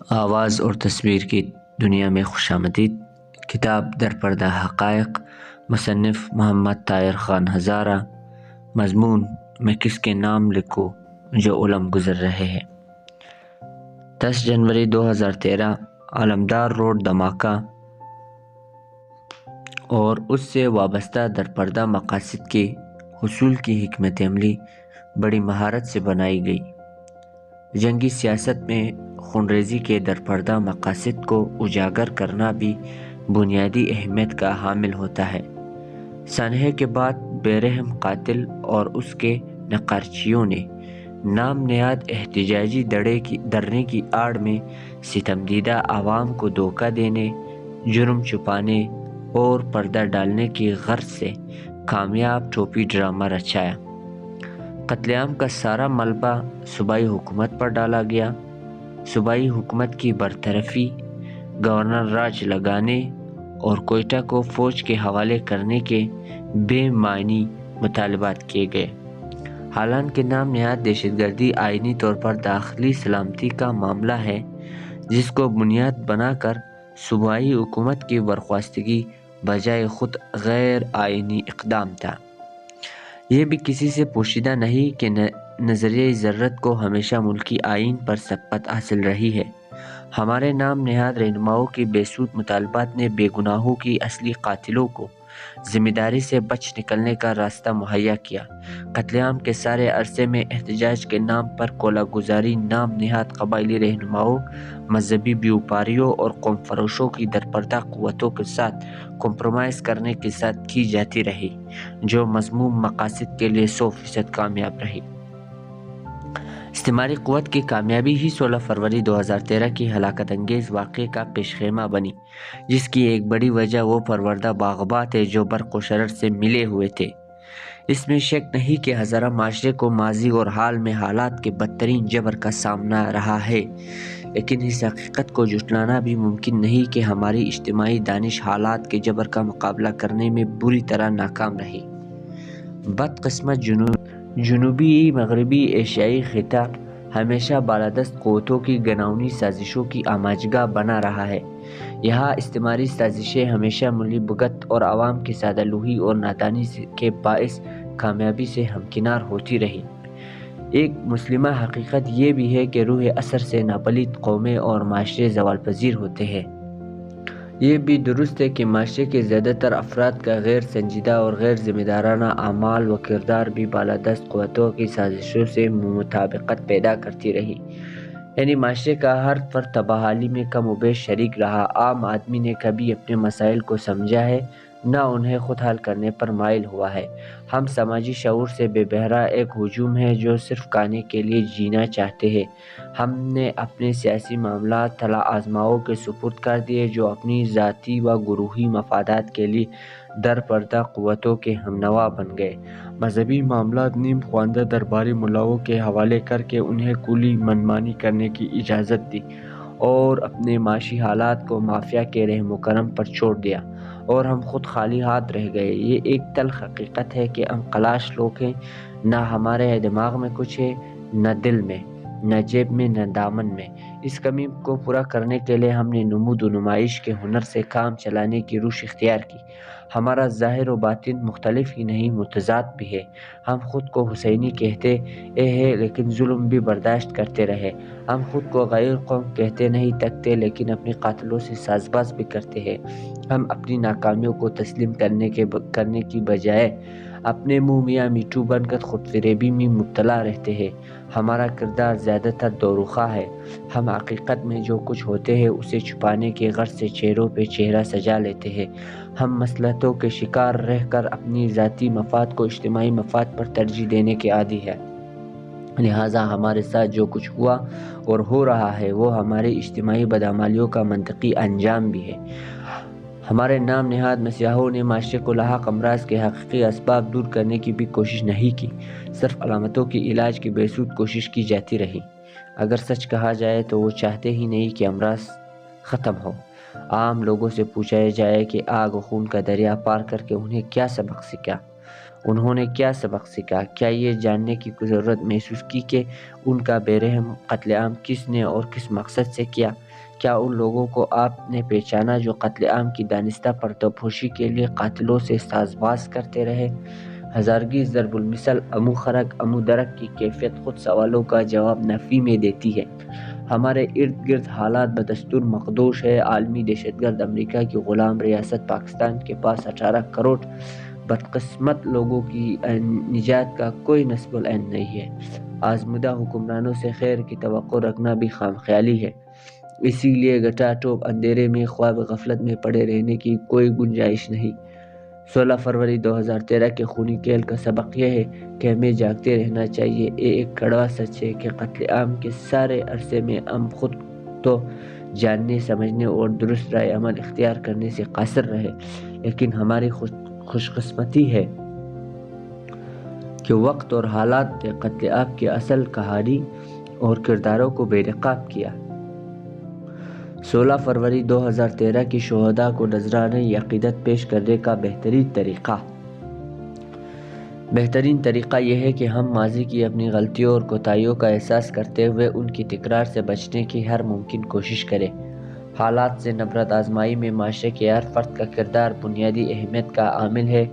آواز اور تصویر کی دنیا میں خوش آمدید۔ کتاب در پردہ حقائق، مصنف محمد طاہر خان ہزارہ۔ مضمون: میں کس کے نام لکھوں جو علم گزر رہے ہیں۔ 10 جنوری 2013، علمدار روڈ، دھماکہ اور اس سے وابستہ در پردہ مقاصد کے حصول کی حکمت عملی بڑی مہارت سے بنائی گئی۔ جنگی سیاست میں خونریزی کے در پردہ مقاصد کو اجاگر کرنا بھی بنیادی اہمیت کا حامل ہوتا ہے۔ سانحے کے بعد بے رحم قاتل اور اس کے نقارچیوں نے نام نہاد احتجاجی دھرنے کی آڑ میں ستم دیدہ عوام کو دھوکہ دینے، جرم چھپانے اور پردہ ڈالنے کی غرض سے کامیاب ٹوپی ڈرامہ رچایا۔ قتل عام کا سارا ملبہ صوبائی حکومت پر ڈالا گیا۔ صوبائی حکومت کی برطرفی، گورنر راج لگانے اور کوئٹہ کو فوج کے حوالے کرنے کے بے معنی مطالبات کیے گئے۔ حالانکہ نام نہاد دہشت گردی آئینی طور پر داخلی سلامتی کا معاملہ ہے، جس کو بنیاد بنا کر صوبائی حکومت کی برخاستگی بجائے خود غیر آئینی اقدام تھا۔ یہ بھی کسی سے پوشیدہ نہیں کہ نظریہ ضرورت کو ہمیشہ ملکی آئین پر سبقت حاصل رہی ہے۔ ہمارے نام نہاد رہنماؤں کی بے سود مطالبات نے بے گناہوں کی اصلی قاتلوں کو ذمہ داری سے بچ نکلنے کا راستہ مہیا کیا۔ قتل عام کے سارے عرصے میں احتجاج کے نام پر کولا گزاری نام نہاد قبائلی رہنماؤں، مذہبی بیوپاریوں اور قوم فروشوں کی درپردہ قوتوں کے ساتھ کمپرومائز کرنے کے ساتھ کی جاتی رہی، جو مذموم مقاصد کے لیے 100% کامیاب رہی۔ استعماری قوت کی کامیابی ہی 16 فروری 2013 کی ہلاکت انگیز واقعے کا پیش خیمہ بنی، جس کی ایک بڑی وجہ وہ پروردہ باغباں تھے جو برق و شرر سے ملے ہوئے تھے۔ اس میں شک نہیں کہ ہزارہ معاشرے کو ماضی اور حال میں حالات کے بدترین جبر کا سامنا رہا ہے، لیکن اس حقیقت کو جھٹلانا بھی ممکن نہیں کہ ہماری اجتماعی دانش حالات کے جبر کا مقابلہ کرنے میں بری طرح ناکام رہی۔ بدقسمت جنوبی مغربی ایشیائی خطہ ہمیشہ بالادست قوتوں کی گھناؤنی سازشوں کی آماجگاہ بنا رہا ہے۔ یہاں استعماری سازشیں ہمیشہ ملی بھگت اور عوام کی سادہ لوحی اور نادانی کے باعث کامیابی سے ہمکنار ہوتی رہی۔ ایک مسلمہ حقیقت یہ بھی ہے کہ روح اثر سے ناپلید قومیں اور معاشرے زوال پذیر ہوتے ہیں۔ یہ بھی درست ہے کہ معاشرے کے زیادہ تر افراد کا غیر سنجیدہ اور غیر ذمہ دارانہ اعمال و کردار بھی بالادست قوتوں کی سازشوں سے مطابقت پیدا کرتی رہی۔ یعنی معاشرے کا ہر فرد تباہی میں کم و بیش شریک رہا۔ عام آدمی نے کبھی اپنے مسائل کو سمجھا ہے، نہ انہیں خود حل کرنے پر مائل ہوا ہے۔ ہم سماجی شعور سے بے بہرا ایک ہجوم ہے جو صرف کھانے کے لیے جینا چاہتے ہیں۔ ہم نے اپنے سیاسی معاملات طلع آزماؤں کے سپرد کر دیے جو اپنی ذاتی و گروہی مفادات کے لیے در پردہ قوتوں کے ہمنوا بن گئے۔ مذہبی معاملات نیم خواندہ درباری ملاؤں کے حوالے کر کے انہیں کلی منمانی کرنے کی اجازت دی اور اپنے معاشی حالات کو مافیا کے رحم و کرم پر چھوڑ دیا، اور ہم خود خالی ہاتھ رہ گئے۔ یہ ایک تلخ حقیقت ہے کہ ہم خلاش لوگ ہیں، نہ ہمارے دماغ میں کچھ ہے، نہ دل میں، نہ جیب میں، نہ دامن میں۔ اس کمی کو پورا کرنے کے لیے ہم نے نمود و نمائش کے ہنر سے کام چلانے کی روش اختیار کی۔ ہمارا ظاہر و باطن مختلف ہی نہیں متضاد بھی ہے۔ ہم خود کو حسینی کہتے ہیں لیکن ظلم بھی برداشت کرتے رہے۔ ہم خود کو غیر قوم کہتے نہیں تکتے لیکن اپنے قاتلوں سے ساز باز بھی کرتے ہیں۔ ہم اپنی ناکامیوں کو تسلیم کرنے کی بجائے اپنے منہ میاں میٹھو بن کر خود فریبی میں مبتلا رہتے ہیں۔ ہمارا کردار زیادہ تر دوروخہ ہے۔ ہم حقیقت میں جو کچھ ہوتے ہیں اسے چھپانے کی غرض سے چہروں پہ چہرہ سجا لیتے ہیں۔ ہم مصلحتوں کے شکار رہ کر اپنی ذاتی مفاد کو اجتماعی مفاد پر ترجیح دینے کے عادی ہیں۔ لہٰذا ہمارے ساتھ جو کچھ ہوا اور ہو رہا ہے وہ ہماری اجتماعی بدعمالیوں کا منطقی انجام بھی ہے۔ ہمارے نام نہاد مسیحوں نے معاشرے کو لاحق امراض کے حقیقی اسباب دور کرنے کی بھی کوشش نہیں کی، صرف علامتوں کی علاج کی بے سود کوشش کی جاتی رہی۔ اگر سچ کہا جائے تو وہ چاہتے ہی نہیں کہ امراض ختم ہو۔ عام لوگوں سے پوچھا جائے کہ آگ و خون کا دریا پار کر کے انہیں کیا سبق سیکھا، انہوں نے کیا سبق سیکھا؟ کیا یہ جاننے کی ضرورت محسوس کی کہ ان کا بے رحم قتل عام کس نے اور کس مقصد سے کیا؟ کیا ان لوگوں کو آپ نے پہچانا جو قتل عام کی دانستہ پردوپوشی کے لیے قاتلوں سے ساز باز کرتے رہے؟ ہزارگی ضرب المثل امو خرق امو درک کی کیفیت خود سوالوں کا جواب نفی میں دیتی ہے۔ ہمارے ارد گرد حالات بدستور مخدوش ہے۔ عالمی دہشت گرد امریکہ کی غلام ریاست پاکستان کے پاس 18 کروڑ بدقسمت لوگوں کی نجات کا کوئی نصب العین نہیں ہے۔ آزمودہ حکمرانوں سے خیر کی توقع رکھنا بھی خام خیالی ہے۔ اسی لیے گٹا ٹوپ اندھیرے میں خواب غفلت میں پڑے رہنے کی کوئی گنجائش نہیں۔ 16 فروری 2013 کے خونی کھیل کا سبق یہ ہے کہ ہمیں جاگتے رہنا چاہیے۔ یہ ایک کڑوا سچ ہے کہ قتل عام کے سارے عرصے میں ہم خود تو جاننے سمجھنے اور درست رائے عمل اختیار کرنے سے قاصر رہے، لیکن ہماری خوش قسمتی ہے کہ وقت اور حالات نے قتل عام کی اصل کہانی اور کرداروں کو بے نقاب کیا۔ 16 فروری 2013 کی شہداء کو نذرانہ عقیدت پیش کرنے کا بہترین طریقہ یہ ہے کہ ہم ماضی کی اپنی غلطیوں اور کوتاہیوں کا احساس کرتے ہوئے ان کی تکرار سے بچنے کی ہر ممکن کوشش کریں۔ حالات سے نبرد آزمائی میں معاشرے کے ہر فرد کا کردار بنیادی اہمیت کا عامل ہے،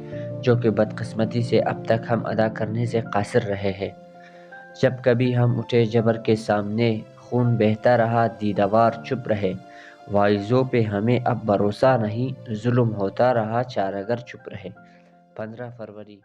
جو کہ بدقسمتی سے اب تک ہم ادا کرنے سے قاصر رہے ہیں۔ جب کبھی ہم اٹھے جبر کے سامنے، خون بہتا رہا دیدہ وار چپ رہے، واعظوں پہ ہمیں اب بھروسہ نہیں، ظلم ہوتا رہا چارہ گر چپ رہے۔ 15 فروری